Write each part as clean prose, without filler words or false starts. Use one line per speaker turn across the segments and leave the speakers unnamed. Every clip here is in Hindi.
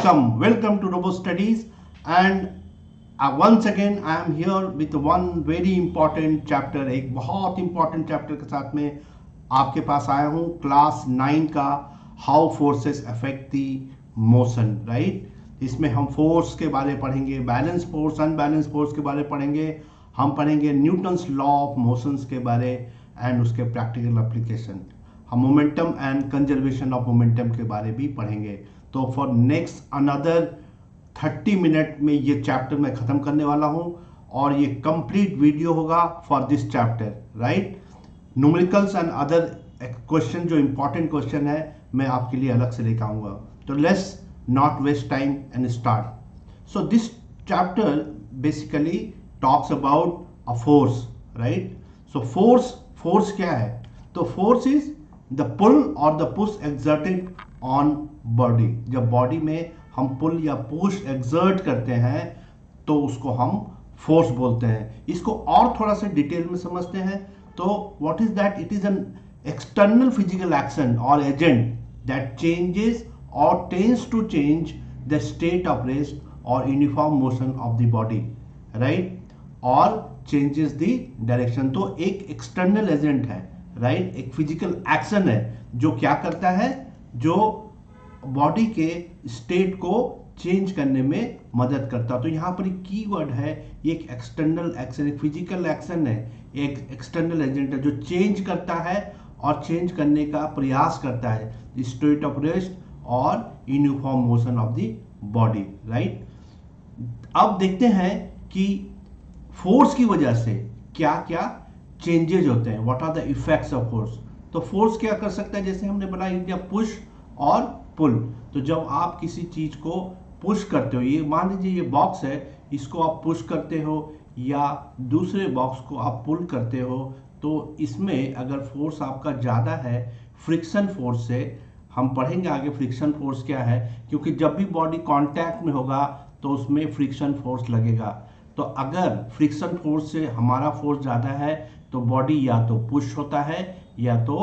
welcome to Robo Studies, and once again I am here with one very important chapter. एक बहुत important chapter के साथ में आपके पास आया हूँ क्लास 9 का How Forces Affect the Motion, right? इसमें हम फोर्स के बारे में पढ़ेंगे, बैलेंस फोर्स, अनबैलेंस फोर्स के बारे में पढ़ेंगे, हम पढ़ेंगे न्यूटन्स लॉ ऑफ मोशंस के बारे एंड उसके प्रैक्टिकल एप्लीकेशन, हम momentum and conservation of momentum के बारे भी पढ़ेंगे। तो फॉर नेक्स्ट अनदर 30 मिनट में ये चैप्टर मैं ख़त्म करने वाला हूँ और ये कंप्लीट वीडियो होगा for this chapter, right. Numericals and other question जो इंपॉर्टेंट क्वेश्चन है मैं आपके लिए अलग से लेकर आऊँगा। तो let's not waste time and start. So this chapter basically talks about a force, right. So force क्या है? तो फोर्स इज द पुल और the push exerted on body. जब बॉडी में हम पुल या पुश एक्सर्ट करते हैं तो उसको हम फोर्स बोलते हैं। इसको और थोड़ा सा डिटेल में समझते हैं तो what is that? It is an external physical action और एजेंट दैट चेंजेस और tends to change the state of rest और uniform motion of the body, right, और चेंजेस द डायरेक्शन। तो एक एक्सटर्नल एजेंट है, राइट, एक फिजिकल एक्शन है जो क्या करता है, जो बॉडी के स्टेट को चेंज करने में मदद करता है। तो यहाँ पर एक कीवर्ड है, ये एक एक्सटर्नल एक्शन, एक फिजिकल एक्शन है, एक एक्सटर्नल एजेंट है जो चेंज करता है और चेंज करने का प्रयास करता है स्टेट ऑफ रेस्ट और uniform motion of the body, right. अब देखते हैं कि फोर्स की वजह से क्या क्या चेंजेज होते हैं, what are the effects of force. तो फोर्स क्या कर सकता है, जैसे हमने बनाया पुश और पुल। तो जब आप किसी चीज को पुश करते हो, ये मान लीजिए ये बॉक्स है, इसको आप पुश करते हो या दूसरे बॉक्स को आप पुल करते हो, तो इसमें अगर फोर्स आपका ज़्यादा है फ्रिक्शन फोर्स से, हम पढ़ेंगे आगे फ्रिक्शन फोर्स क्या है, क्योंकि जब भी बॉडी कांटेक्ट में होगा तो उसमें फ्रिक्शन फोर्स लगेगा। तो अगर फ्रिक्शन फोर्स से हमारा फोर्स ज़्यादा है तो बॉडी या तो पुश होता है या तो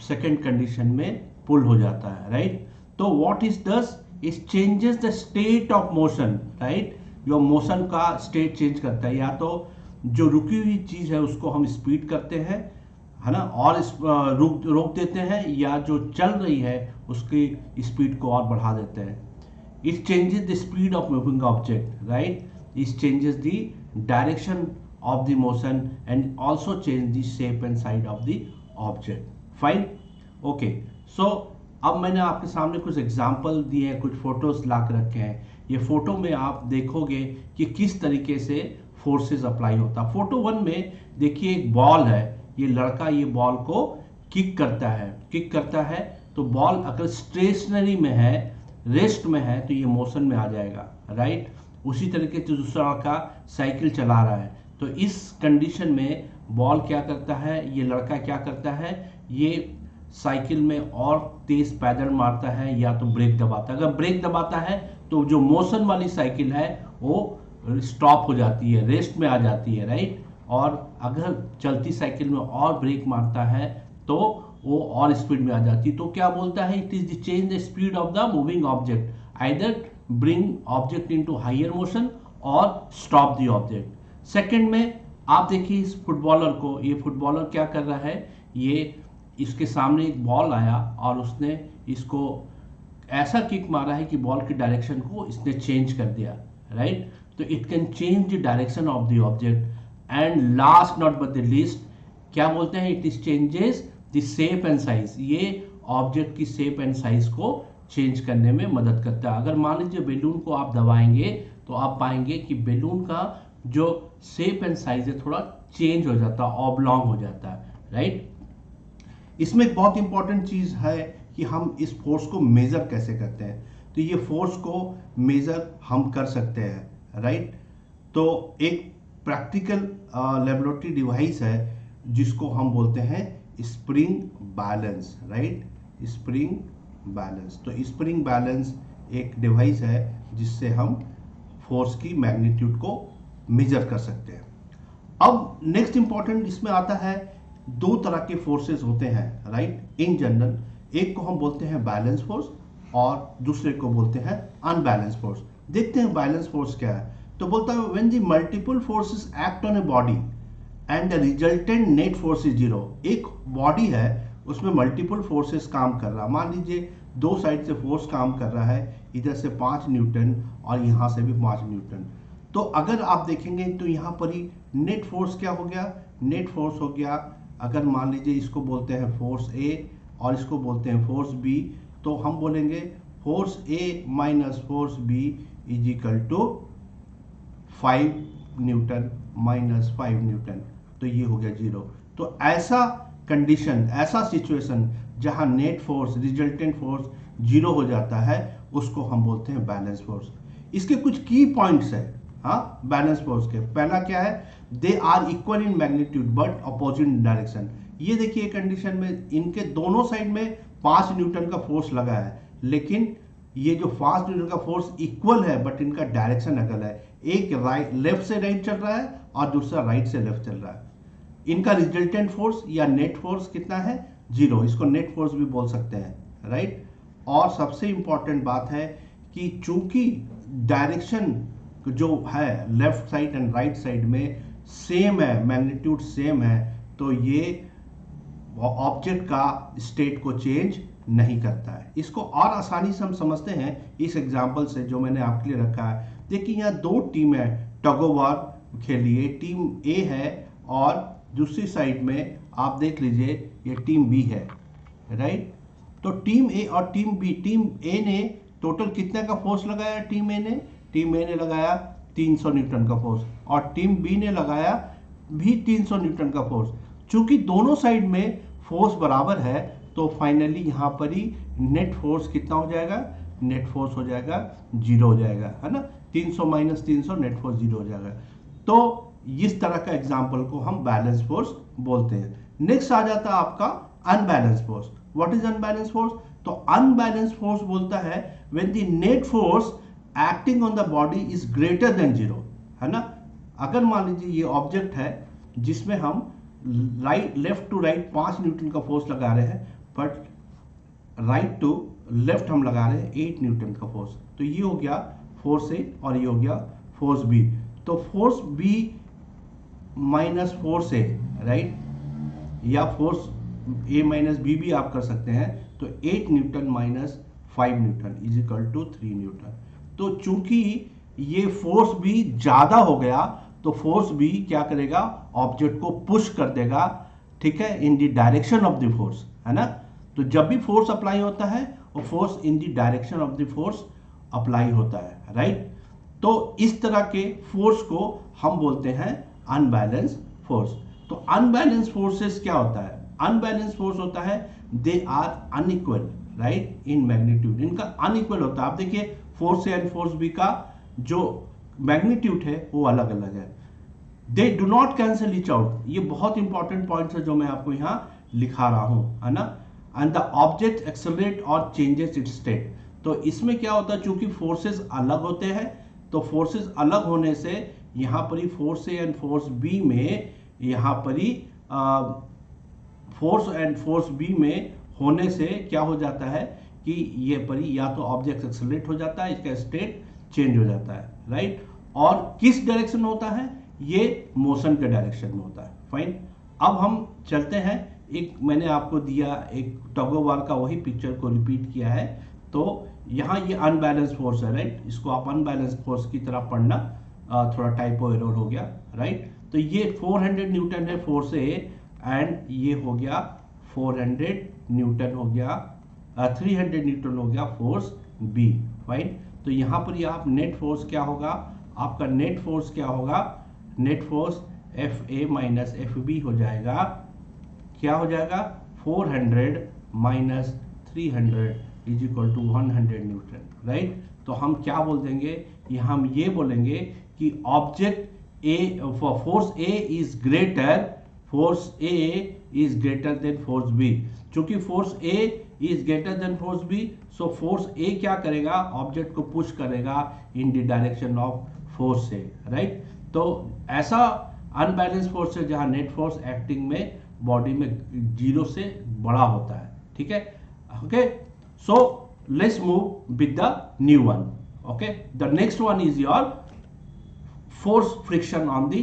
सेकेंड कंडीशन में पुल हो जाता है, राइट। तो व्हाट इज दस, it changes the state of motion, right. जो मोशन का स्टेट चेंज करता है, या तो जो रुकी हुई चीज है उसको हम स्पीड करते हैं, है ना, और रोक देते हैं, या जो चल रही है उसकी स्पीड को और बढ़ा देते हैं। It changes the speed of moving object, right. It changes the direction of the motion and also change the shape and side of the object. Fine, okay. So अब मैंने आपके सामने कुछ एग्जाम्पल दिए हैं, कुछ फोटोज ला के रखे हैं। ये फोटो में आप देखोगे कि किस तरीके से फोर्सेस अप्लाई होता है। फोटो 1 में देखिए एक बॉल है, ये लड़का ये बॉल को किक करता है तो बॉल अगर स्टेशनरी में है, रेस्ट में है, तो ये मोशन में आ जाएगा, राइट। उसी तरीके से दूसरा लड़का साइकिल चला रहा है, तो इस कंडीशन में बॉल क्या करता है, ये लड़का क्या करता है, ये साइकिल में और तेज पैडल मारता है या तो ब्रेक दबाता है। अगर ब्रेक दबाता है तो जो मोशन वाली साइकिल है वो स्टॉप हो जाती है, रेस्ट में आ जाती है, राइट। और अगर चलती साइकिल में और ब्रेक मारता है तो वो और स्पीड में आ जाती है। तो क्या बोलता है, it is the change the speed of the moving object, either bring object into higher motion और स्टॉप द ऑब्जेक्ट। सेकंड में आप देखिए इस फुटबॉलर को, ये फुटबॉलर क्या कर रहा है, ये इसके सामने एक बॉल आया और उसने इसको ऐसा किक मारा है कि बॉल की डायरेक्शन को इसने चेंज कर दिया, राइट। तो it can change the direction of the object and last not but the least क्या बोलते हैं, it is changes the shape and size. ये ऑब्जेक्ट की शेप एंड साइज को चेंज करने में मदद करता है। अगर मान लीजिए बेलून को आप दबाएंगे तो आप पाएंगे कि बेलून का जो शेप एंड साइज है थोड़ा चेंज हो जाता है, ऑब्लॉन्ग हो जाता है, राइट। इसमें एक बहुत इंपॉर्टेंट चीज है कि हम इस फोर्स को मेजर कैसे करते हैं। तो ये फोर्स को मेजर हम कर सकते हैं, राइट। तो एक प्रैक्टिकल लेबोरेटरी डिवाइस है जिसको हम बोलते हैं spring balance, right, spring balance. तो स्प्रिंग बैलेंस एक डिवाइस है जिससे हम फोर्स की मैग्नीट्यूड को मेजर कर सकते हैं। अब नेक्स्ट इंपॉर्टेंट इसमें आता है, दो तरह के फोर्सेस होते हैं, राइट, इन जनरल। एक को हम बोलते हैं बैलेंस फोर्स और दूसरे को बोलते हैं अनबैलेंस फोर्स। देखते हैं बैलेंस फोर्स क्या है। तो बोलता है when the multiple forces act on a body and the resultant net force is zero. एक बॉडी है, उसमें मल्टीपल फोर्सेस काम कर रहा है। मान लीजिए दो साइड से फोर्स काम कर रहा है, इधर से 5 न्यूटन और यहाँ से भी 5 न्यूटन। तो अगर आप देखेंगे तो यहाँ पर ही नेट फोर्स क्या हो गया, नेट फोर्स हो गया, अगर मान लीजिए इसको बोलते हैं फोर्स ए और इसको बोलते हैं फोर्स बी, तो हम बोलेंगे force A minus force B is equal to 5 newton minus 5 newton, तो ये हो गया जीरो। तो ऐसा कंडीशन, ऐसा सिचुएशन जहां net force resultant force zero हो जाता है, उसको हम बोलते हैं बैलेंस फोर्स। इसके कुछ की पॉइंट्स है हाँ बैलेंस फोर्स के। पहला क्या है, they are equal in magnitude but opposite direction. ये देखिए कंडीशन में इनके दोनों साइड में 5 न्यूटन का फोर्स लगा है, लेकिन ये जो 5 न्यूटन का फोर्स इक्वल है बट इनका डायरेक्शन अलग है। एक राइट लेफ्ट से राइट चल रहा है और दूसरा राइट से लेफ्ट चल रहा है। इनका रिजल्टेंट फोर्स या नेट फोर्स कितना है, जीरो। इसको नेट फोर्स भी बोल सकते हैं, राइट। और सबसे इंपॉर्टेंट बात है कि चूंकि डायरेक्शन जो है left side and right side में सेम है, मैग्नीट्यूड सेम है, तो ये ऑब्जेक्ट का स्टेट को चेंज नहीं करता है। इसको और आसानी से हम समझते हैं इस एग्जांपल से जो मैंने आपके लिए रखा है। देखिए यहाँ दो टीम है टग ऑफ वॉर खेलिए, टीम ए है और दूसरी साइड में आप देख लीजिए ये टीम बी है, राइट। तो टीम ए और टीम बी, टीम ए ने टोटल कितने का फोर्स लगाया, टीम ए ने लगाया 300 न्यूटन का फोर्स और टीम बी ने लगाया भी 300 न्यूटन का फोर्स। चूंकि दोनों साइड में फोर्स बराबर है, तो फाइनली यहाँ पर ही नेट फोर्स कितना हो जाएगा, नेट फोर्स हो जाएगा जीरो हो जाएगा, है ना। 300 माइनस 300 नेट फोर्स जीरो हो जाएगा। तो इस तरह का एग्जाम्पल को हम बैलेंस फोर्स बोलते हैं। नेक्स्ट आ जाता है आपका unbalance force. What is unbalance force? तो अनबैलेंस फोर्स बोलता है when the net force acting on the body is greater than zero, है ना। अगर मान लीजिए ये ऑब्जेक्ट है जिसमें हम right left to right 5 newton का फोर्स लगा रहे हैं, बट राइट टू लेफ्ट हम लगा रहे हैं 8 न्यूटन का फोर्स, तो ये हो गया फोर्स ए और ये हो गया फोर्स बी। तो force B minus force A, right, या फोर्स ए माइनस बी भी आप कर सकते हैं। तो 8 newton minus 5 newton is equal to 3 newton. तो चूंकि ये फोर्स भी ज्यादा हो गया, तो फोर्स भी क्या करेगा, ऑब्जेक्ट को पुश कर देगा, ठीक है, इन the direction of the force, है ना। तो जब भी फोर्स अप्लाई होता है वो force in the direction of the force apply होता है, राइट। तो इस तरह के फोर्स को हम बोलते हैं अनबैलेंस फोर्स। तो अनबैलेंस फोर्सेस क्या होता है, अनबैलेंस फोर्स होता है they are unequal, right, in magnitude. इनका अनइक्वल होता है। आप देखिए force A and force B का जो मैग्नीट्यूड है वो अलग अलग है। They do not cancel each out. ये बहुत इंपॉर्टेंट पॉइंट्स है जो मैं आपको यहाँ लिखा रहा हूं, है ना। एंड द ऑब्जेक्ट एक्सेलरेट और चेंजेस इट्स स्टेट। तो इसमें क्या होता है, चूंकि फोर्सेस अलग होते हैं, तो फोर्सेस अलग होने से यहाँ पर ही force A and force B में, यहाँ पर ही फोर्स एंड फोर्स बी में होने से क्या हो जाता है कि ये पर ही या तो ऑब्जेक्ट एक्सेलरेट हो जाता है, इसका स्टेट चेंज हो जाता है, राइट। और किस डायरेक्शन में होता है, ये मोशन के डायरेक्शन में होता है। फाइन, अब हम चलते हैं, एक मैंने आपको दिया एक टग ऑफ वार का वही पिक्चर को रिपीट किया है। तो यहाँ ये अनबैलेंस फोर्स है, राइट। इसको आप अनबैलेंस फोर्स की तरह पढ़ना, थोड़ा टाइपो एरर हो गया, राइट। तो ये 400 न्यूटन है फोर्स ए एंड ये हो गया 400 न्यूटन हो गया, 300 न्यूटन हो गया फोर्स बी, फाइन। तो यहाँ पर आप नेट फोर्स क्या होगा, आपका नेट फोर्स क्या होगा, net force F A minus F B हो जाएगा, क्या हो जाएगा 400 minus 300 is equal to 100 newton, right. तो हम क्या बोल देंगे, यहाँ हम ये बोलेंगे कि object A, force A is greater, force A is greater than force B. चूंकि force A is greater than force B, so force A क्या करेगा, ऑब्जेक्ट को पुश करेगा in the direction of force A, right. तो ऐसा अनबैलेंस फोर्स है जहां नेट फोर्स एक्टिंग में बॉडी में जीरो से बड़ा होता है, ठीक है, okay. So let's move with the new one. Okay, the next one is your force friction on the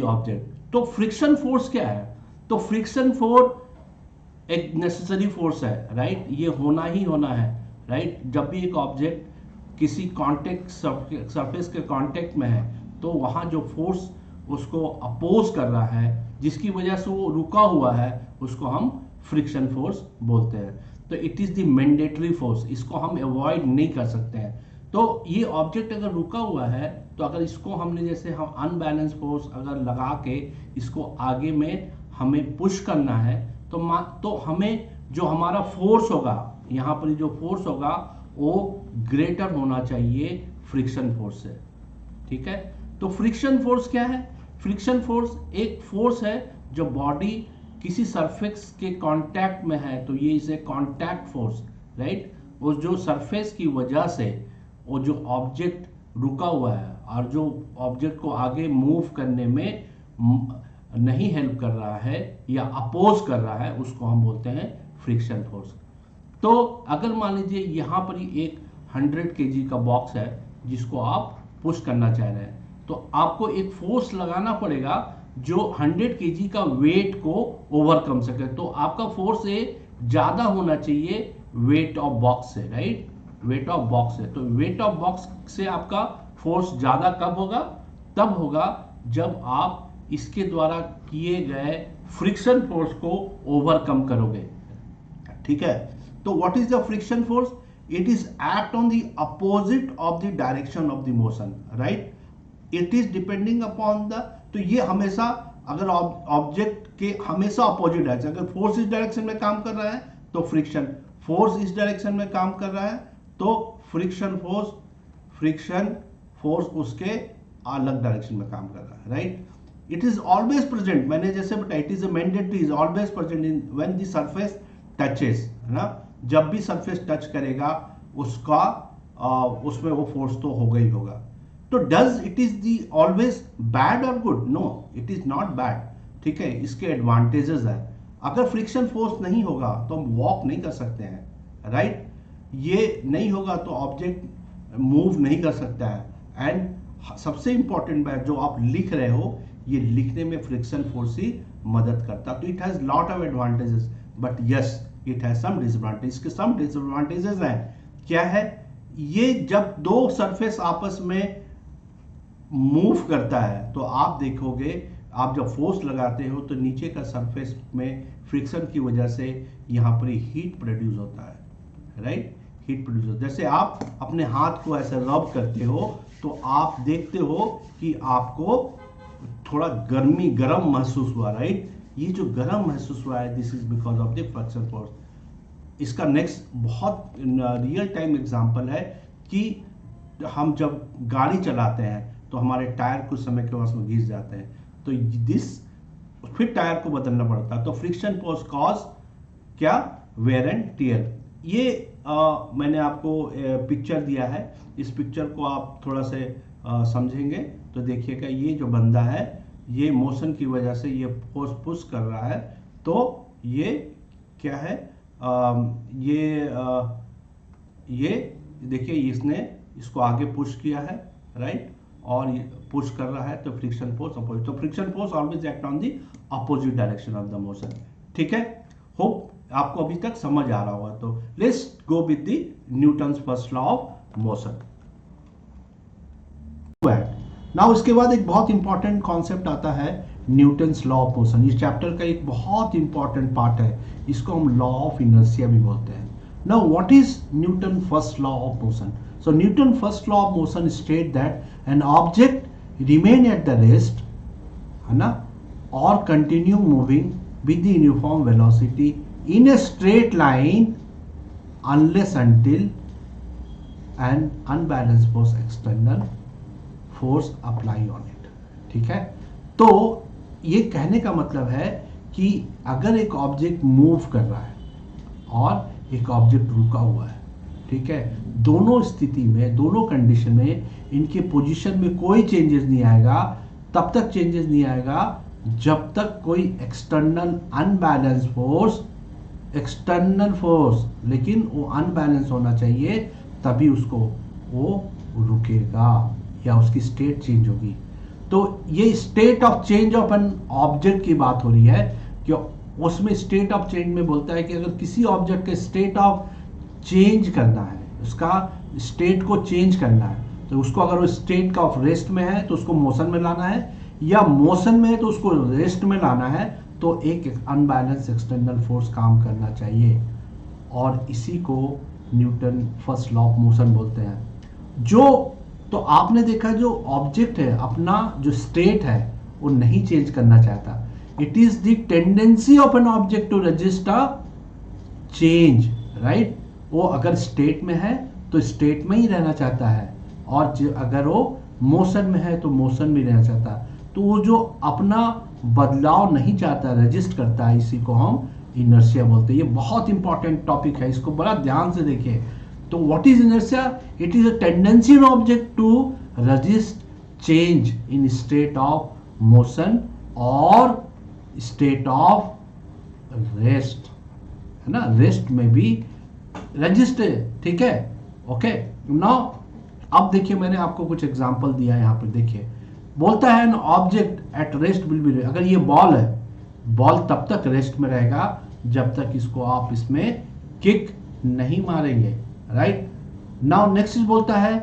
object. तो फ्रिक्शन फोर्स क्या है? तो फ्रिक्शन फोर्स एक नेसेसरी फोर्स है, राइट? ये होना ही होना है, राइट? जब भी एक ऑब्जेक्ट किसी कांटेक्ट सरफेस के कांटेक्ट में है तो वहां जो फोर्स उसको अपोज कर रहा है, जिसकी वजह से वो रुका हुआ है, उसको हम फ्रिक्शन फोर्स बोलते हैं. तो it is the mandatory force, इसको हम अवॉइड नहीं कर सकते हैं. तो ये ऑब्जेक्ट अगर रुका हुआ है तो अगर इसको हमने जैसे हम अनबैलेंस फोर्स अगर लगा के इसको आगे में हमें पुश करना है तो हमें जो हमारा फोर्स होगा, यहाँ पर जो फोर्स होगा वो ग्रेटर होना चाहिए फ्रिक्शन फोर्स से. ठीक है, तो फ्रिक्शन फोर्स क्या है? फ्रिक्शन फोर्स एक फोर्स है जो बॉडी किसी सरफेस के कांटेक्ट में है तो ये इसे कांटेक्ट फोर्स, राइट? वो जो सरफेस की वजह से वो जो ऑब्जेक्ट रुका हुआ है और जो ऑब्जेक्ट को आगे मूव करने में नहीं हेल्प कर रहा है या अपोज कर रहा है, उसको हम बोलते हैं फ्रिक्शन फोर्स. तो अगर मान लीजिए यहाँ पर ही एक 100 kg का बॉक्स है जिसको आप पुश करना चाह रहे हैं, तो आपको एक फोर्स लगाना पड़ेगा जो 100 kg का वेट को ओवरकम सके. तो आपका फोर्स ज्यादा होना चाहिए वेट ऑफ बॉक्स से, राइट? वेट ऑफ बॉक्स है, तो वेट ऑफ बॉक्स से आपका फोर्स ज्यादा कब होगा? तब होगा जब आप इसके द्वारा किए गए फ्रिक्शन फोर्स को ओवरकम करोगे. ठीक है, तो what is the friction force? It is act on the opposite of the direction of the motion, right? It is depending upon the, तो ये हमेशा अगर ऑब्जेक्ट के हमेशा अपोजिट डायरेक्शन, अगर फोर्स इस डायरेक्शन में काम कर रहा है तो फ्रिक्शन फोर्स इस डायरेक्शन में काम कर रहा है तो फ्रिक्शन फोर्स उसके अलग डायरेक्शन में काम कर रहा है, right? It is always present, मैंने जैसे बताया, it is a mandatory, is always present in when the surface touches, है ना? जब भी सरफेस टच करेगा उसका उसमें वो फोर्स तो होगा ही होगा. तो does it is the always bad और good? No, it is not bad. ठीक है, इसके एडवांटेजेस है. अगर फ्रिक्शन फोर्स नहीं होगा तो हम वॉक नहीं कर सकते हैं, राइट? ये नहीं होगा तो ऑब्जेक्ट मूव नहीं कर सकता है. एंड सबसे इंपॉर्टेंट बात, जो आप लिख रहे हो ये लिखने में फ्रिक्शन फोर्स ही मदद करता. तो it has lot of advantages, but yes it has some disadvantage. इसके सम डिसएडवांटेजेस हैं. क्या है? ये जब दो सरफेस आपस में मूव करता है तो आप देखोगे, आप जब फोर्स लगाते हो तो नीचे का सरफेस में फ्रिक्शन की वजह से यहाँ पर हीट प्रोड्यूस होता है, राइट? Heat produce. जैसे आप अपने हाथ को ऐसे रब करते हो तो आप देखते हो कि आपको थोड़ा गरम महसूस हुआ, राइट? ये जो गरम महसूस हुआ है, this is because of the friction force. इसका नेक्स्ट बहुत रियल टाइम एग्जांपल है कि हम जब गाड़ी चलाते हैं तो हमारे टायर कुछ समय के बाद में घिस जाते हैं, तो फिर टायर को बदलना पड़ता है. तो फ्रिक्शन फोर्स कॉज क्या? Wear and tear. ये मैंने आपको पिक्चर दिया है, इस पिक्चर को आप थोड़ा से समझेंगे तो देखिएगा, ये जो बंदा है ये मोशन की वजह से ये फोर्स पुश कर रहा है, तो ये क्या है? ये देखिए, इसने इसको आगे पुश किया है, राइट? और ये पुश कर रहा है तो फ्रिक्शन फोर्स अपोजिट. तो friction force always act on the opposite direction of the motion. ठीक है, होप आपको अभी तक समझ आ रहा होगा. तो let's go with the Newton's first law of motion. Now इसके बाद एक बहुत इंपॉर्टेंट कॉन्सेप्ट आता है न्यूटन्स लॉ ऑफ मोशन. इस चैप्टर का एक बहुत इंपॉर्टेंट पार्ट है, इसको हम लॉ ऑफ इनर्शिया भी बोलते हैं. Now what is Newton first law of motion? So Newton first law of motion state that an object remain at the rest, है ना, or continue moving with the uniform velocity in a straight line unless until an unbalanced force external force apply on it. ठीक है, तो ये कहने का मतलब है कि अगर एक ऑब्जेक्ट मूव कर रहा है और एक ऑब्जेक्ट रुका हुआ है, ठीक है, दोनों स्थिति में, दोनों कंडीशन में इनके पोजीशन में कोई चेंजेस नहीं आएगा. तब तक चेंजेस नहीं आएगा जब तक कोई external unbalance force external force, लेकिन वो अनबैलेंस होना चाहिए, तभी उसको वो रुकेगा या उसकी स्टेट चेंज होगी। तो ये state of change of an object की बात हो रही है कि उसमें स्टेट ऑफ चेंज में बोलता है कि अगर किसी ऑब्जेक्ट के स्टेट ऑफ चेंज करना है, उसका स्टेट को चेंज करना है, तो उसको अगर वो स्टेट का ऑफ रेस्ट में है तो उसको मोशन में लाना है, या मोशन में है तो उसको रेस्ट में लाना है, तो एक अनबैलेंस एक्सटर्नल फोर्स काम करना चाहिए। और इसी को Newton first law of motion बोलते हैं। जो तो आपने देखा जो ऑब्जेक्ट है अपना जो स्टेट है वो नहीं चेंज करना चाहता। It is the tendency of an object to resist a change, right. वो अगर स्टेट में है तो स्टेट में ही रहना चाहता है, और अगर वो मोशन में है तो मोशन में रहना चाहता है। तो वो जो अपना बदलाव नहीं चाहता, रजिस्ट करता है, इसी को हम इनर्शिया बोलते हैं। ये बहुत इंपॉर्टेंट टॉपिक है, इसको बड़ा ध्यान से देखिए। तो what is inertia? It is a tendency in object to resist change in state of motion और स्टेट ऑफ रेस्ट, है ना। रेस्ट में भी रजिस्ट है, ठीक है, ओके। नाउ अब देखिए, मैंने आपको कुछ एग्जांपल दिया है यहाँ पर। देखिए, बोलता है an object at rest will be, अगर ये बॉल है, बॉल तब तक रेस्ट में रहेगा जब तक इसको आप इसमें किक नहीं मारेंगे, राइट। नाउ नेक्स्ट बोलता है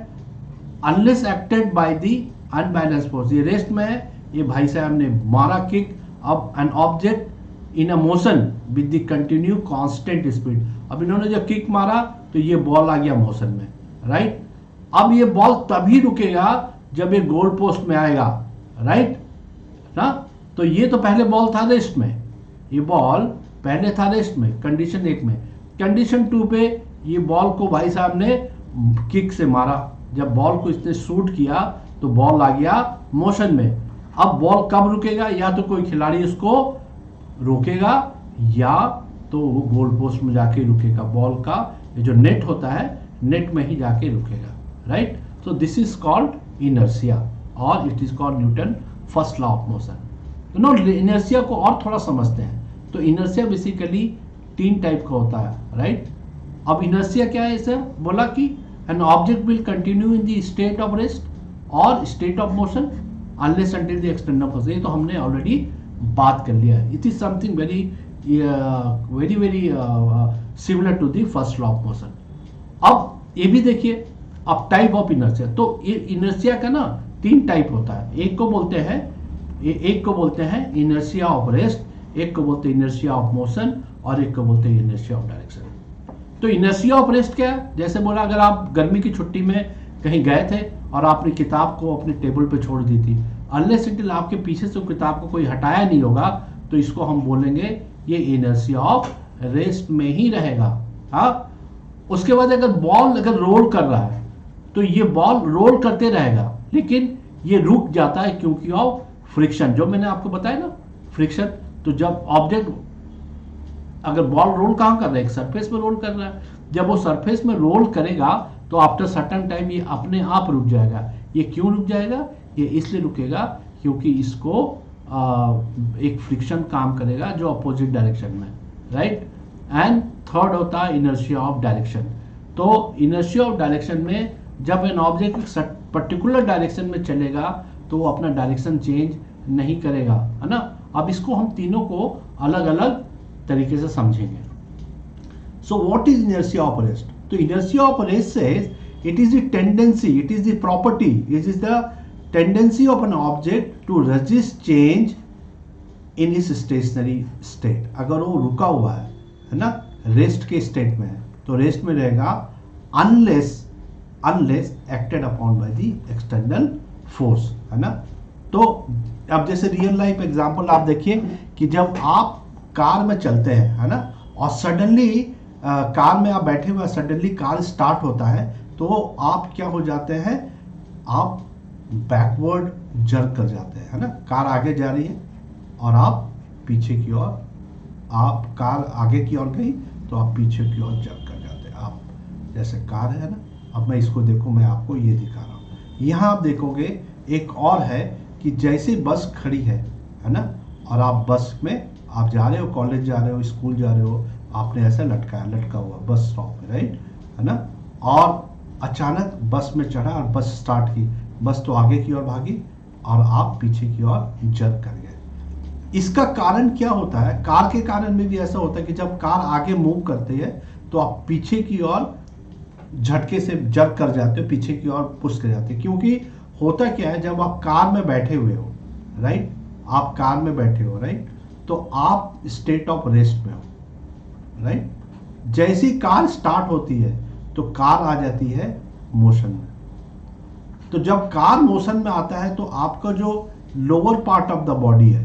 unless acted by the unbalance force, ये रेस्ट में है, ये भाई साहब ने मारा किक, अब an object in a motion with the continue constant speed, अब इन्होंने जब किक मारा तो ये बॉल आ गया मोशन में, राइट। अब ये बॉल तभी रुकेगा जब ये गोल पोस्ट में आएगा, राइट ना। तो ये तो पहले बॉल था रेस्ट में, ये बॉल पहले था रेस्ट में कंडीशन 1 में। कंडीशन 2 पे ये बॉल को भाई साहब ने किक से मारा, जब बॉल को इसने शूट किया तो बॉल आ गया मोशन में। अब बॉल कब रुकेगा? या तो कोई खिलाड़ी उसको रोकेगा या तो वो गोल पोस्ट में जाके रुकेगा, बॉल का ये जो नेट होता है नेट में ही जाके रुकेगा, right. So this is called inertia और it is called Newton first law of motion. No, inertia को और थोड़ा समझते हैं। तो इनर्शिया बेसिकली 3 टाइप का होता है, राइट। अब इनर्शिया क्या है? इसे बोला कि an object will continue in the state of rest और state of motion unless until the external force, ये तो हमने ऑलरेडी बात कर लिया है। It is something very very very similar to the first law of motion. अब ये भी देखिए, अब टाइप ऑफ इनर्शिया, तो ये इनर्शिया का ना 3 टाइप होता है। एक को बोलते हैं इनर्शिया ऑफ रेस्ट, एक को बोलते हैं इनर्शिया ऑफ मोशन और एक को बोलते हैं इनर्शिया ऑफ डायरेक्शन। तो इनर्शिया ऑफ रेस्ट क्या है? जैसे बोला, अगर आप गर्मी की छुट्टी में कहीं गए थे और आपने किताब को अपने टेबल पे छोड़ दी थी, अनलेस अनटिल आपके पीछे से किताब को कोई हटाया नहीं होगा, तो इसको हम बोलेंगे ये इनर्शिया ऑफ रेस्ट में ही रहेगा। हाँ, उसके बाद अगर बॉल अगर रोल कर रहा है तो ये बॉल रोल करते रहेगा, लेकिन ये रुक जाता है क्योंकि ऑफ फ्रिक्शन, जो मैंने आपको बताया ना, फ्रिक्शन। तो जब ऑब्जेक्ट अगर बॉल रोल कहाँ कर रहा है? एक सरफेस में रोल कर रहा है, जब वो सरफेस में रोल करेगा तो आफ्टर सर्टेन टाइम ये अपने आप रुक जाएगा। ये क्यों रुक जाएगा? ये इसलिए रुकेगा क्योंकि इसको एक फ्रिक्शन काम करेगा जो अपोजिट डायरेक्शन में, राइट। एंड थर्ड होता है इनर्शिया ऑफ डायरेक्शन। तो इनर्शिया ऑफ डायरेक्शन में जब एन ऑब्जेक्ट पर्टिकुलर डायरेक्शन में चलेगा तो वो अपना डायरेक्शन चेंज नहीं करेगा, है ना। अब इसको हम तीनों को अलग अलग तरीके से समझेंगे। So what is inertia of rest? तो inertia of rest says it is the tendency, it is the property, it is the tendency of an object to resist change in is stationary state. अगर वो रुका हुआ है ना, रेस्ट के स्टेट में है, तो रेस्ट में रहेगा unless acted upon by the external force, है ना। तो अब जैसे रियल लाइफ एग्जांपल आप देखिए कि जब आप कार में चलते हैं, है ना, और सडनली कार में आप बैठे हुए, सडनली कार स्टार्ट होता है, तो आप क्या हो जाते हैं? आप बैकवर्ड जर्क कर जाते हैं, है ना। कार आगे जा रही है और आप पीछे की ओर, आप कार आगे की ओर गई तो आप पीछे की ओर जर्क कर जाते हैं। आप जैसे कार है ना, अब मैं इसको देखो, मैं आपको ये दिखा रहा हूँ। यहाँ आप देखोगे एक और है कि जैसे बस खड़ी है ना, और आप बस में आप जा रहे हो, कॉलेज जा रहे हो, स्कूल जा रहे हो, आपने ऐसे लटका हुआ बस स्टॉप में, राइट, है ना, और अचानक बस में चढ़ा और बस स्टार्ट की, बस तो आगे की ओर भागी और आप पीछे की ओर जर्क कर गए। इसका कारण क्या होता है? कार के कारण में भी ऐसा होता है कि जब कार आगे मूव करती है तो आप पीछे की ओर झटके से जर्क कर जाते हो, पीछे की ओर पुश कर जाते हो। क्योंकि होता क्या है, जब आप कार में बैठे हुए हो, राइट, आप कार में बैठे हो, राइट, तो आप स्टेट ऑफ रेस्ट में हो, राइट। जैसी कार स्टार्ट होती है तो कार आ जाती है मोशन में। तो जब कार मोशन में आता है तो आपका जो lower part of the body है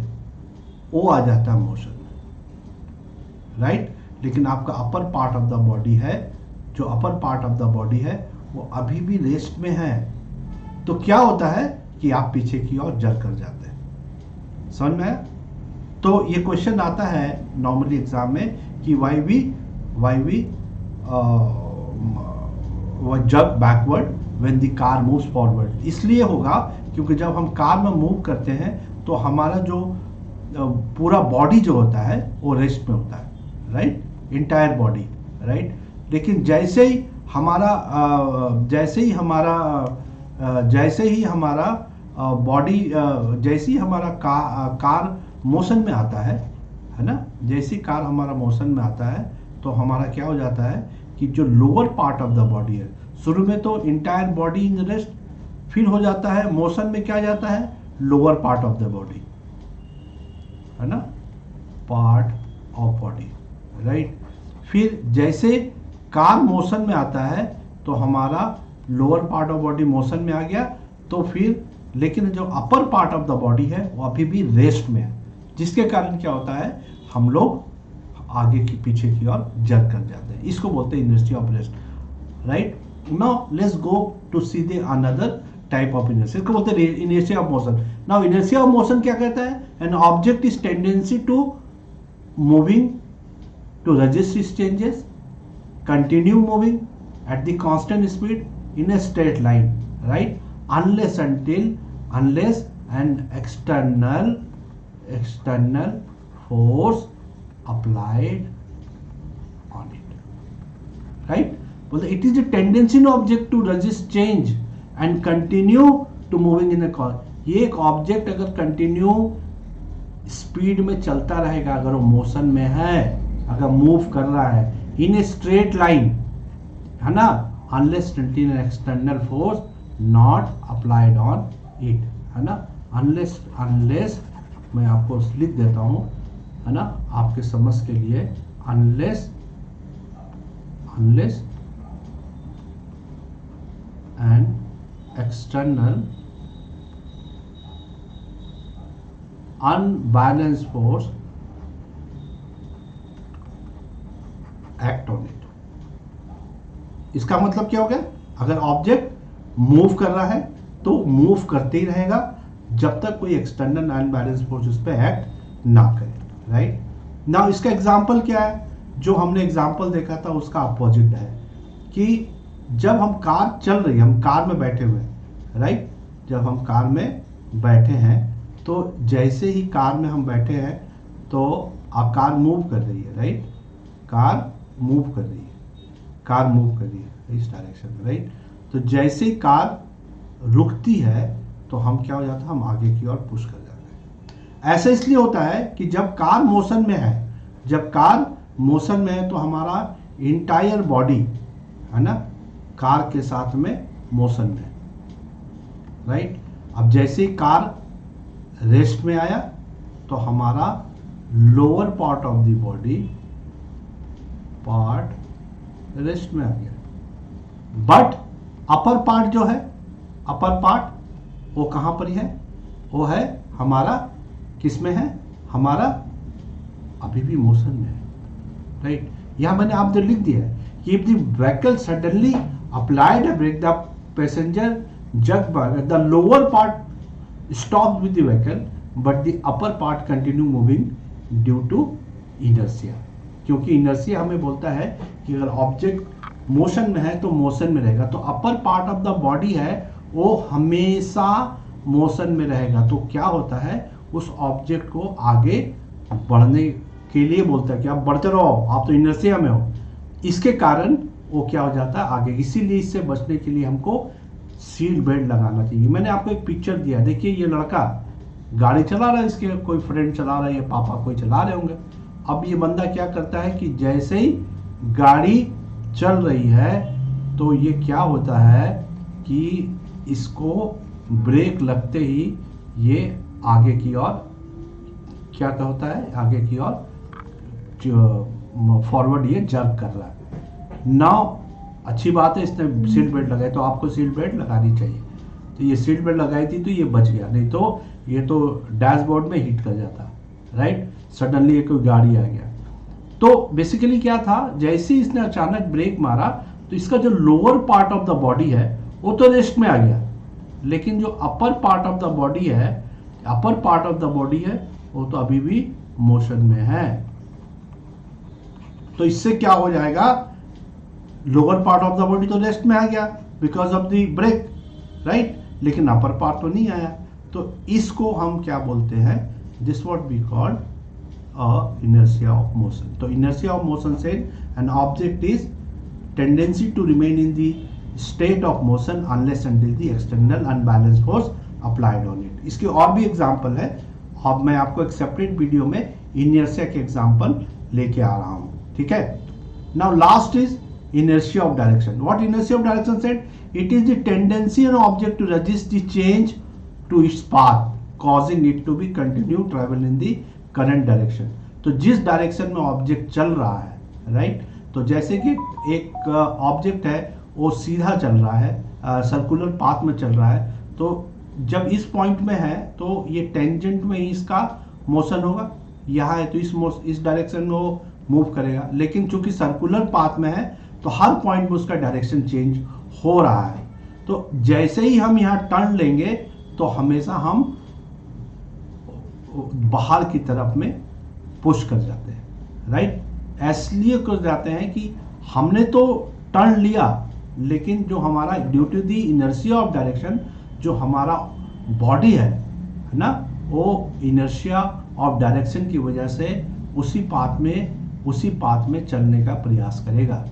वो आ जाता है मोशन में, राइट। लेकिन आपका upper part of the body है, जो upper part of the body है वो अभी भी रेस्ट में है। तो क्या होता है कि आप पीछे की ओर जर्क कर जाते हैं। समझ में आया? तो ये क्वेश्चन आता है नॉर्मली एग्जाम में कि why we jerk backward when the car moves forward. इसलिए होगा क्योंकि जब हम कार में मूव करते हैं तो हमारा जो पूरा बॉडी जो होता है वो रेस्ट में होता है, राइट, इंटायर बॉडी, राइट। लेकिन जैसे ही हमारा बॉडी, जैसे ही हमारा कार मोशन में आता है ना, जैसे ही कार हमारा मोशन में आता है तो हमारा क्या हो जाता है कि जो lower part of the body है, शुरू में तो इंटायर बॉडी इन रेस्ट, फिर हो जाता है मोशन में क्या जाता है, lower part of the body, है ना, पार्ट ऑफ बॉडी, राइट। फिर जैसे कार मोशन में आता है तो हमारा lower part of body motion में आ गया, तो फिर लेकिन जो upper part of the body है वो अभी भी रेस्ट में है, जिसके कारण क्या होता है, हम लोग आगे की पीछे की ओर जर्क कर जाते हैं। इसको बोलते हैं inertia of rest, right. Now let's go to see the another type of inertia, इसको बोलते हैं inertia of motion. Now inertia of motion क्या कहता है? An object is tendency to moving to resist its changes, continue moving at the constant speed in a straight line, right, unless an external force applied on it, right. Well, it is a tendency in object to resist change and continue to moving in a ये एक ऑब्जेक्ट अगर कंटिन्यू स्पीड में चलता रहेगा, अगर वो मोशन में है, अगर मूव कर रहा है इन ए स्ट्रेट लाइन, है ना, unless an external force not applied on it, है ना, अनलेस मैं आपको लिख देता हूं, है ना, आपके समझ के लिए, unless an external unbalance force act on it. इसका मतलब क्या हो गया? अगर ऑब्जेक्ट मूव कर रहा है तो मूव करते ही रहेगा जब तक कोई एक्सटर्नल अनबैलेंस फोर्स उस पर एक्ट ना करे, राइट। नाउ इसका एग्जांपल क्या है? जो हमने एग्जांपल देखा था उसका अपोजिट है कि जब हम कार चल रही है, हम कार में बैठे हुए हैं, राइट, जब हम कार में बैठे हैं तो जैसे ही कार में हम बैठे हैं तो आप कार मूव कर रही है, राइट, कार मूव कर रही है इस डायरेक्शन में, राइट। तो जैसे ही कार रुकती है तो हम क्या हो जाता है, हम आगे की ओर पुश कर जाते हैं। ऐसा इसलिए होता है कि जब कार मोशन में है तो हमारा इंटायर बॉडी, है ना, कार के साथ में मोशन में, राइट। अब जैसे ही कार रेस्ट में आया तो हमारा lower part of the body rest में आ गया, बट अपर पार्ट जो है, अपर पार्ट वो कहां पर है, वो है हमारा किस में है, हमारा अभी भी मोशन में है, राइट। यहां मैंने आपको लिख दिया है कि if the vehicle suddenly applied a brake, the passenger jerk by the lower part stops with the vehicle but the upper part continue moving due to inertia। क्योंकि इनर्शिया हमें बोलता है कि अगर ऑब्जेक्ट मोशन में है तो मोशन में रहेगा, तो upper part of the body है वो हमेशा मोशन में रहेगा। तो क्या होता है, उस ऑब्जेक्ट को आगे बढ़ने के लिए बोलता है कि आप बढ़ते रहो, आप तो इनर्शिया में हो, इसके कारण वो क्या हो जाता है आगे। इसीलिए इससे बचने के लिए हमको सीट बेल्ट लगाना चाहिए। मैंने आपको एक पिक्चर दिया, देखिए ये लड़का गाड़ी चला रहा है, इसके कोई फ्रेंड चला रहा है या पापा कोई चला रहे होंगे। अब ये बंदा क्या करता है कि जैसे ही गाड़ी चल रही है तो ये क्या होता है कि इसको ब्रेक लगते ही ये आगे की ओर क्या होता है, आगे की ओर फॉरवर्ड ये जर्क कर रहा है। नाउ अच्छी बात है इसने सीट बेल्ट लगाई, तो आपको सीट बेल्ट लगानी चाहिए। तो ये सीट बेल्ट लगाई थी तो ये बच गया, नहीं तो ये तो डैशबोर्ड में हिट कर जाता, राइट। सडनली एक कोई गाड़ी आ गया। तो बेसिकली क्या था, जैसे ही इसने अचानक ब्रेक मारा तो इसका जो lower part of the body है वो तो रेस्ट में आ गया, लेकिन जो upper part of the body है, वो तो अभी भी मोशन में है। तो इससे क्या हो जाएगा, lower part of the body तो रेस्ट में आ गया because of the brake, right, लेकिन अपर पार्ट तो नहीं आया। तो इसको हम क्या बोलते हैं, this what we call inertia of motion. तो inertia of motion said an object is tendency to remain in the state of motion unless until the external unbalanced force applied on it. इसके और भी एग्जाम्पल है, अब मैं आपको एक सेपरेट वीडियो में inertia के एग्जाम्पल लेके आ रहा हूँ, ठीक है। Now last is inertia of direction. What inertia of direction said? It is the tendency of an object to resist the change to its path, causing it to be continue travel in the current direction. तो जिस डायरेक्शन में ऑब्जेक्ट चल रहा है, राइट, तो जैसे कि एक ऑब्जेक्ट है वो सीधा चल रहा है, सर्कुलर पाथ में चल रहा है, तो जब इस पॉइंट में है तो ये टेंजेंट में ही इसका मोशन होगा, यहाँ है तो इस डायरेक्शन में वो मूव करेगा। लेकिन चूंकि सर्कुलर पाथ में है तो हर पॉइंट में उसका डायरेक्शन चेंज हो रहा है। तो जैसे ही हम यहाँ टर्न लेंगे तो हमेशा हम बाहर की तरफ में पुश कर जाते हैं, राइट। इसलिए कर जाते हैं कि हमने तो टर्न लिया, लेकिन जो हमारा due to the inertia of direction जो हमारा बॉडी है ना, वो इनर्शिया ऑफ डायरेक्शन की वजह से उसी पाथ में चलने का प्रयास करेगा,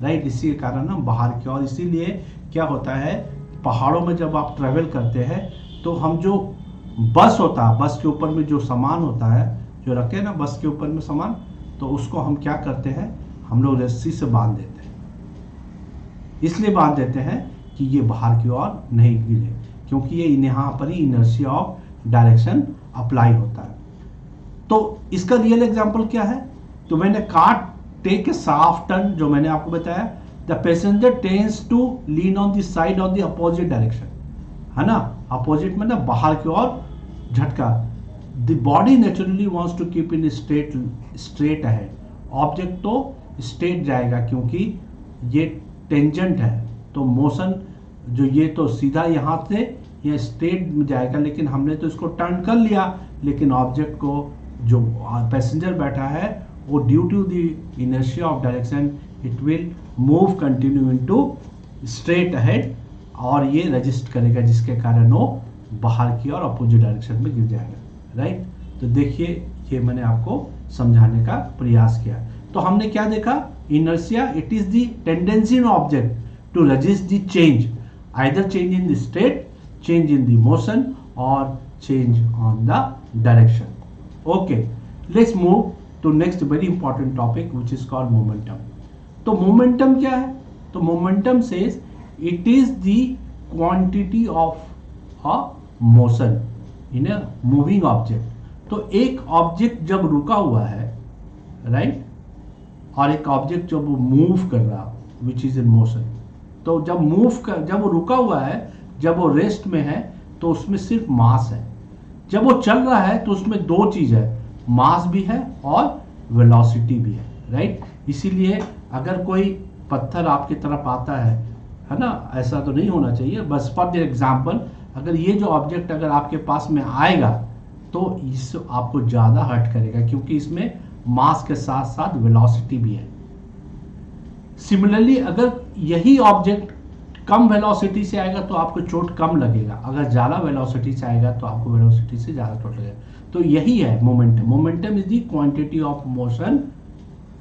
राइट। इसी के कारण हम बाहर की ओर, इसीलिए क्या होता है पहाड़ों में जब आप ट्रेवल करते हैं तो हम जो बस होता है, बस के ऊपर में जो सामान होता है, जो रखे हैं ना बस के ऊपर में सामान, तो उसको हम क्या करते हैं, हम लोग रस्सी से बांध देते हैं। इसलिए बांध देते हैं कि ये बाहर की ओर नहीं गिरे, क्योंकि ये यहाँ पर ही इनर्शिया ऑफ डायरेक्शन अप्लाई होता है। तो इसका रियल एग्जांपल क्या है, तो मैंने car take a sharp turn, जो मैंने आपको बताया, the passenger tends to lean on the side of the opposite direction, है ना, अपोजिट में ना बाहर की ओर झटका। The body naturally wants to keep in straight ahead, object तो स्ट्रेट जाएगा क्योंकि ये टेंजेंट है, तो मोशन जो ये तो सीधा यहाँ से ये स्ट्रेट में जाएगा, लेकिन हमने तो इसको टर्न कर लिया, लेकिन ऑब्जेक्ट को जो पैसेंजर बैठा है वो due to the inertia of direction it will move continue into straight ahead, और ये रजिस्ट करेगा, जिसके कारण वो बाहर की और अपोजिट डायरेक्शन में गिर जाएगा, राइट। तो देखिए ये मैंने आपको समझाने का प्रयास किया। तो हमने क्या देखा, inertia it is the tendency in object to resist the change, either change in the state, change in the motion और change on the direction. Okay, let's move to next very important topic which is called momentum. तो मोमेंटम क्या है, तो momentum says it is the quantity of a motion in a moving object। तो एक ऑब्जेक्ट जब रुका हुआ है, राइट, और एक ऑब्जेक्ट जब वो मूव कर रहा विच इज इन मोशन, तो जब वो रुका हुआ है, जब वो रेस्ट में है तो उसमें सिर्फ मास है। जब वो चल रहा है तो उसमें दो चीज है, मास भी है और वेलोसिटी भी है, राइट। इसीलिए अगर कोई पत्थर आपकी तरफ आता है ना, ऐसा तो नहीं होना चाहिए, बस फॉर द एग्जाम्पल अगर ये जो ऑब्जेक्ट अगर आपके पास में आएगा तो इस आपको ज़्यादा हर्ट करेगा, क्योंकि इसमें मास के साथ साथ वेलोसिटी भी है। सिमिलरली अगर यही ऑब्जेक्ट कम वेलोसिटी से आएगा तो आपको चोट कम लगेगा, अगर ज़्यादा वेलोसिटी से आएगा तो आपको वेलोसिटी से ज़्यादा चोट लगेगा। तो
तो यही है momentum. Momentum is the quantity of motion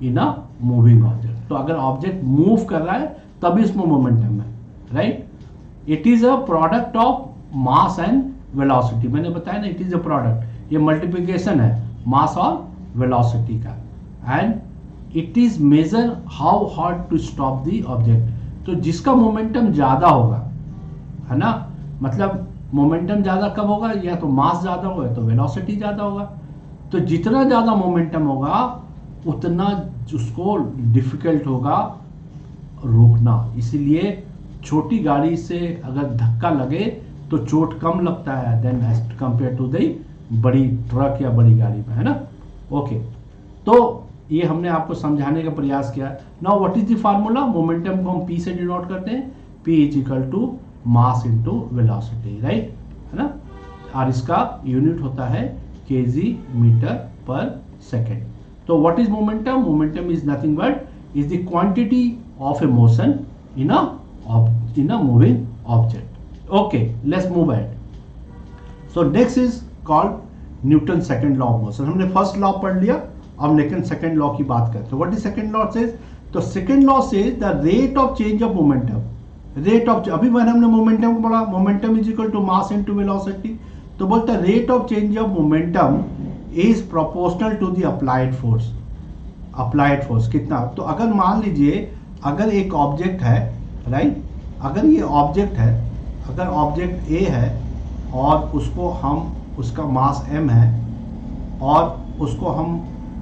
in a moving object. तो अगर ऑब्जेक्ट मूव कर रहा है तभी इसमें मोमेंटम है, right. It is a product of mass and velocity. मैंने बताया ना, इट इज अ प्रोडक्ट, ये मल्टीप्लिकेशन है मास और वेलोसिटी का। And it is measure how hard to stop the object. तो जिसका मोमेंटम ज्यादा होगा, है ना, मतलब मोमेंटम ज्यादा कब होगा, या तो मास ज्यादा होगा तो वेलोसिटी ज्यादा होगा। तो जितना ज्यादा मोमेंटम होगा उतना उसको डिफिकल्ट होगा रोकना। इसीलिए छोटी गाड़ी से अगर धक्का लगे तो चोट कम लगता है then as compare to the बड़ी ट्रक या बड़ी गाड़ी में, है ना। ओके, तो ये हमने आपको समझाने का प्रयास किया। Now what is the formula? Momentum को हम पी से डिनोट करते हैं, P is equal to mass into velocity, right, है ना। और इसका यूनिट होता है केजी मीटर पर सेकेंड। तो what is momentum? Momentum is nothing but is the quantity of a motion in a moving object. Okay, let's move ahead. So next is called Newton second law of motion. हमने फर्स्ट लॉ पढ़ लिया, अब सेकंड लॉ की बात करते हैं। What is second law says? तो second law says the rate of change of momentum, rate of, अभी मैंने हमने मोमेंटम को पढ़ा, momentum is equal to mass into velocity. तो बोलता है rate of change of momentum is proportional to the applied force. Applied force कितना? तो अगर मान लीजिए अगर एक ऑब्जेक्ट है, राइट, अगर ये ऑब्जेक्ट है, अगर ऑब्जेक्ट ए है और उसको हम, उसका मास m है और उसको हम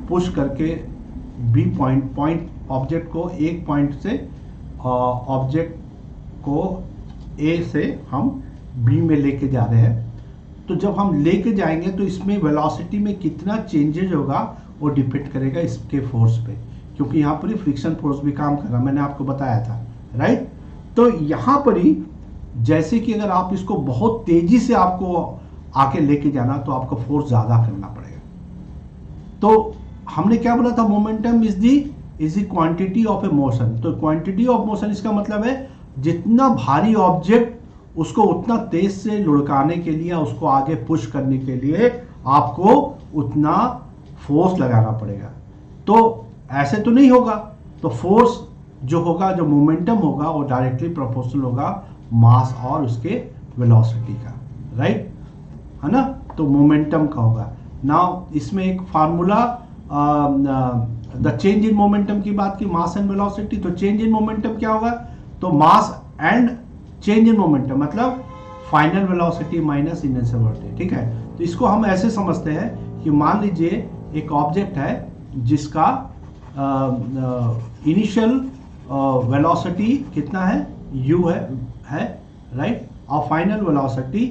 पुश करके बी पॉइंट ऑब्जेक्ट को एक पॉइंट से ऑब्जेक्ट को ए से हम बी में लेके जा रहे हैं, तो जब हम लेके जाएंगे तो इसमें वेलोसिटी में कितना चेंजेज होगा वो डिपेंड करेगा इसके फोर्स पे, क्योंकि यहाँ पर ही फ्रिक्शन फोर्स भी काम कर रहा है, मैंने आपको बताया था, राइट। तो यहाँ पर ही जैसे कि अगर आप इसको बहुत तेजी से आपको आके लेके जाना तो आपको फोर्स ज्यादा करना पड़ेगा। तो हमने क्या बोला था? Momentum is the quantity of a motion. तो क्वांटिटी ऑफ मोशन इसका मतलब है जितना भारी ऑब्जेक्ट उसको उतना तेज से लुढ़काने के लिए, उसको आगे पुश करने के लिए आपको उतना फोर्स लगाना पड़ेगा। तो ऐसे तो नहीं होगा, तो फोर्स जो होगा, जो मोमेंटम होगा वो डायरेक्टली प्रोपोर्शनल होगा मास और उसके वेलोसिटी का, राइट, है ना। तो मोमेंटम का होगा। नाउ इसमें एक formula, the change in momentum की बात की, मास एंड वेलोसिटी। तो चेंज इन मोमेंटम क्या होगा? तो mass and change in momentum मतलब final velocity minus initial velocity, ठीक है। तो इसको हम ऐसे समझते हैं कि मान लीजिए एक ऑब्जेक्ट है जिसका इनिशियल वेलोसिटी कितना है? u है, राइट, और फाइनल वेलोसिटी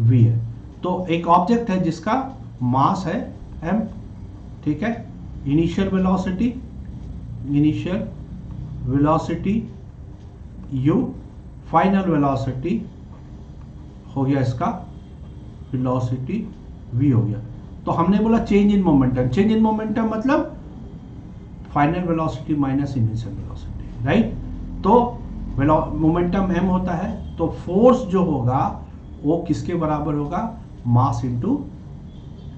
v है। तो एक ऑब्जेक्ट है जिसका मास है m, ठीक है, initial velocity u, final velocity हो गया इसका वेलोसिटी v हो गया। तो हमने बोला change in momentum. Change in momentum मतलब final velocity minus initial velocity, right. तो मोमेंटम m होता है, तो फोर्स जो होगा वो किसके बराबर होगा? Mass into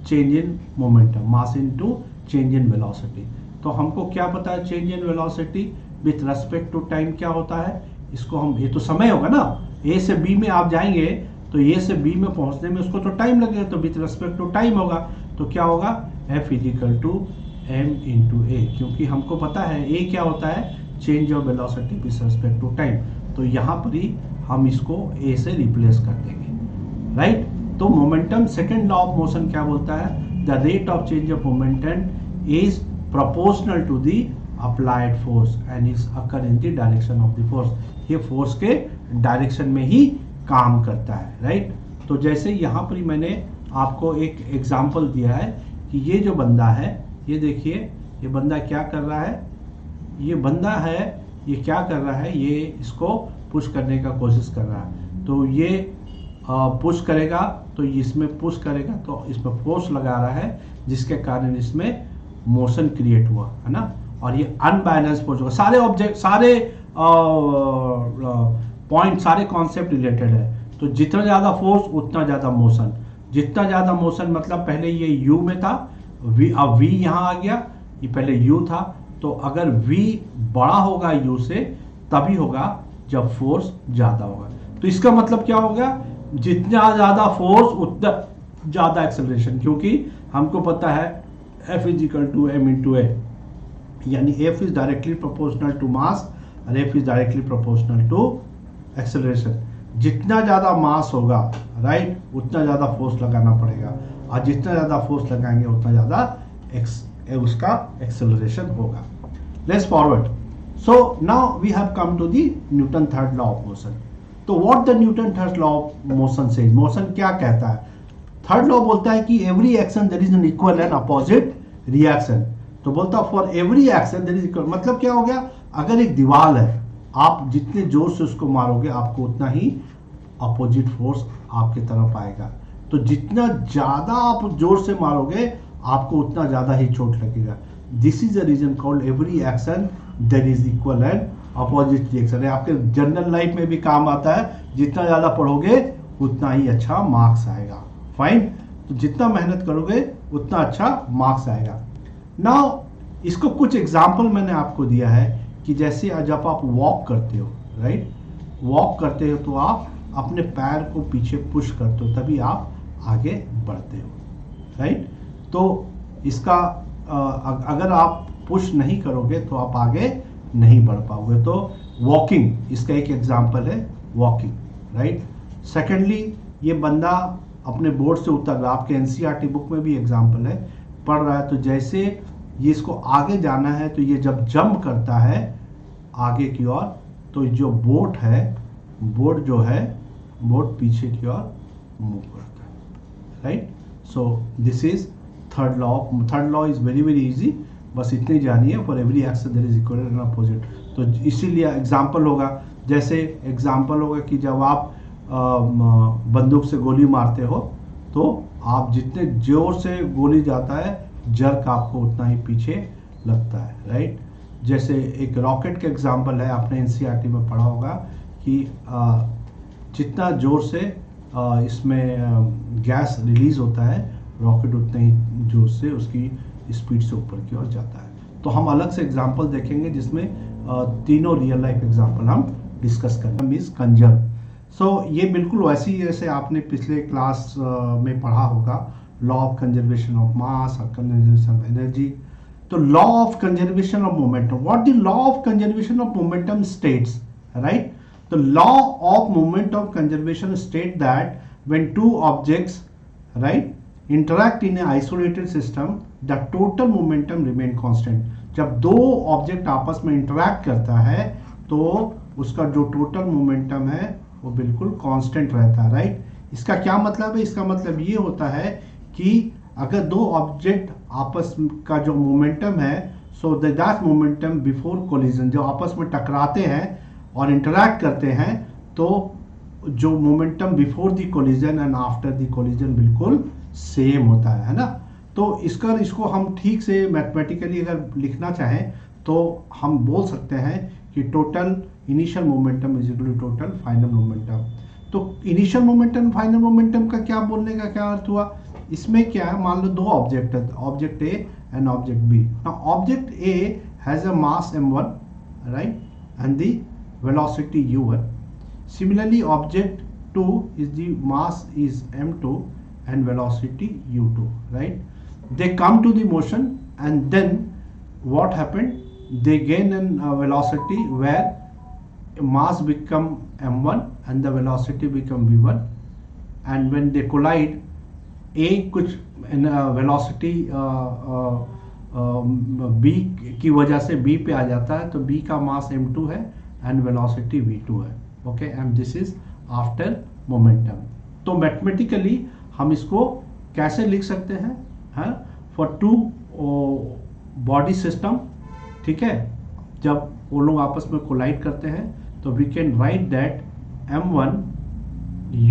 change in momentum, mass into change in velocity. तो हमको क्या पता है? Change in velocity with respect to time क्या होता है? इसको हम, ये तो समय होगा ना, ए से बी में आप जाएंगे तो ए से बी में पहुंचने में उसको तो टाइम लगेगा, तो विथ रेस्पेक्ट टू टाइम होगा। तो क्या होगा? F is equal to m into a, क्योंकि हमको पता है ए क्या होता है? Change of velocity with respect to time. तो यहाँ पर ही हम इसको ए से रिप्लेस कर देंगे, राइट। तो momentum, second law of motion क्या बोलता है? The rate of change of momentum is proportional to the applied force and is occur in the direction of the force. ये फोर्स के डायरेक्शन में ही काम करता है, राइट। तो जैसे यहाँ पर ही मैंने आपको एक एग्जाम्पल दिया है कि ये जो बंदा है, ये देखिए, ये बंदा क्या कर रहा है? ये बंदा है, ये क्या कर रहा है? ये इसको पुश करने का कोशिश कर रहा है। तो ये पुश करेगा, तो इसमें पुश करेगा तो इसमें फोर्स लगा रहा है, जिसके कारण इसमें मोशन क्रिएट हुआ, है ना। और ये अनबैलेंस फोर्स होगा। सारे ऑब्जेक्ट, सारे पॉइंट, सारे कॉन्सेप्ट रिलेटेड है। तो जितना ज़्यादा फोर्स उतना ज़्यादा मोशन, जितना ज़्यादा मोशन, मतलब पहले ये u में था, अब v यहाँ आ गया, ये पहले u था, तो अगर v बड़ा होगा u से तभी होगा जब फोर्स ज़्यादा होगा। तो इसका मतलब क्या होगा, जितना ज़्यादा फोर्स उतना ज़्यादा एक्सेलरेशन, क्योंकि हमको पता है F is equal to m into a, यानी F is directly proportional to mass और F is directly proportional to acceleration. जितना ज़्यादा मास होगा, राइट, उतना ज़्यादा फोर्स लगाना पड़ेगा, और जितना ज़्यादा फोर्स लगाएंगे उतना ज़्यादा उसका एक्सेलरेशन होगा। Let's forward. So now we have come to the Newton third law of motion. तो what the Newton third law of motion says, motion क्या कहता है? थर्ड लॉ बोलता है कि every action there is an equal and opposite reaction. तो बोलता है for every action there is equal, मतलब क्या हो गया, अगर एक दीवार है, आप जितने जोर से उसको मारोगे आपको उतना ही अपोजिट फोर्स आपके तरफ आएगा। तो जितना ज़्यादा आप जोर से मारोगे आपको उतना ज़्यादा ही चोट लगेगा। This is the reason called every action there is equal and opposite reaction. आपके जनरल लाइफ में भी काम आता है, जितना ज़्यादा पढ़ोगे उतना ही अच्छा मार्क्स आएगा। फाइन, तो जितना मेहनत करोगे उतना अच्छा मार्क्स आएगा। नाउ इसको कुछ एग्जाम्पल मैंने आपको दिया है कि जैसे जब आप वॉक करते हो, राइट, वॉक करते हो तो आप अपने पैर को पीछे पुश करते हो, तभी आप आगे बढ़ते हो, राइट। तो इसका अगर आप पुश नहीं करोगे तो आप आगे नहीं बढ़ पाओगे। तो वॉकिंग इसका एक एग्जाम्पल है, वॉकिंग, राइट। सेकेंडली, ये बंदा अपने बोर्ड से उतर रहा, आपके एनसीईआरटी बुक में भी एग्जाम्पल है, पढ़ रहा है, तो जैसे ये इसको आगे जाना है तो ये जब जंप करता है आगे की ओर, तो जो बोट है, बोट जो है, बोट पीछे की ओर मूव करता है, right. So this is third law. Third law is very very easy, बस इतनी जानिए, for every action there is equal and opposite. तो इसीलिए एग्जाम्पल होगा, जैसे एग्जाम्पल होगा कि जब आप बंदूक से गोली मारते हो तो आप जितने जोर से गोली जाता है जर्क आपको उतना ही पीछे लगता है, राइट। जैसे एक रॉकेट का एग्जाम्पल है, आपने एनसीईआरटी में पढ़ा होगा कि जितना जोर से इसमें गैस रिलीज होता है, रॉकेट उतना ही जोर से उसकी स्पीड से ऊपर की ओर जाता है। तो हम अलग से एग्जाम्पल देखेंगे जिसमें तीनों रियल लाइफ एग्जाम्पल हम डिस्कस करेंगे। Means conserve. सो ये बिल्कुल वैसे ही जैसे आपने पिछले क्लास में पढ़ा होगा, law of conservation of mass और कंजर्वेशन ऑफ एनर्जी। तो law of conservation of momentum, what the law of conservation of momentum states, right. The law of moment of conservation state that when two objects, right, interact in an isolated system, the total momentum remain constant. जब दो ऑब्जेक्ट आपस में इंटरैक्ट करता है तो उसका जो टोटल मोमेंटम है वो बिल्कुल कांस्टेंट रहता है, राइट। इसका क्या मतलब है? इसका मतलब ये होता है कि अगर दो ऑब्जेक्ट आपस का जो मोमेंटम है, so that momentum before collision, जो आपस में टकराते हैं और इंटरैक्ट करते हैं, तो जो momentum before the collision and after the collision बिल्कुल सेम होता है ना। तो इसको हम ठीक से मैथमेटिकली अगर लिखना चाहें तो हम बोल सकते हैं कि total initial momentum is equal to total final momentum. तो इनिशियल मोमेंटम फाइनल मोमेंटम का क्या बोलने का क्या अर्थ हुआ? इसमें क्या है, मान लो दो ऑब्जेक्ट है, object A and object B. Now object A has a mass m1, right, and the velocity u1. Similarly, object 2 is the mass is m2 and velocity u2, right. They come to the motion and then what happened, they gain an velocity where mass become m1 and the velocity become v1, and when they collide, a कुछ velocity b की वजह से b पे आ जाता है, तो b का मास m2 है and velocity v2 है, okay, and this is after momentum। तो मैथमेटिकली हम इसको कैसे लिख सकते हैं, फॉर टू बॉडी सिस्टम, ठीक है, जब वो लोग आपस में कोलाइड करते हैं तो we can write that m1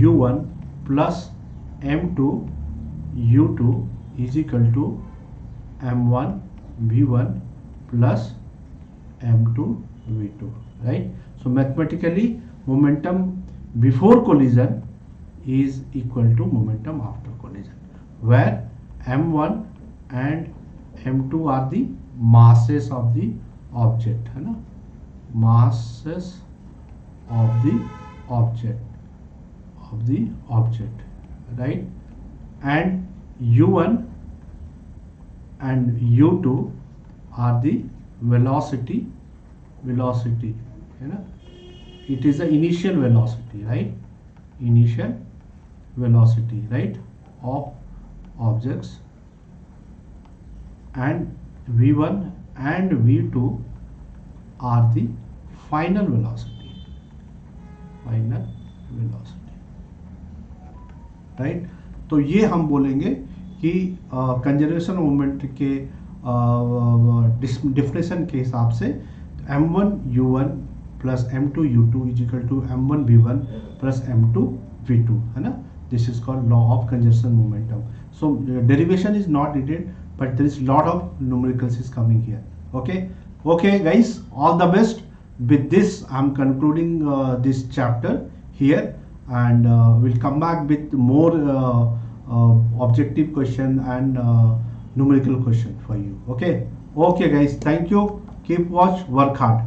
u1 plus m2 u2 is equal to m1 v1 plus m2 v2, right. So mathematically momentum before collision is equal to momentum after collision. where m1 and m2 are the masses of the object, है ना, masses of the object, right, and u1 and u2 are the velocity, है ना, it is the initial velocity, right, initial velocity, right, of objects, and v1 and v2 are the final velocity,
right. तो ये हम बोलेंगे कि कंजर्वेशन मोमेंट के डिफिनेशन के हिसाब से m1 u1 plus m2 u2 is equal to m1 v1 plus m2 v2, है ना। This is called law of conservation momentum. So derivation is not needed but there is lot of numericals is coming here. Okay guys, all the best. With this, I'm concluding this chapter here, and we'll come back with more objective question and numerical question for you. Okay, guys, thank you. Keep watch, work hard.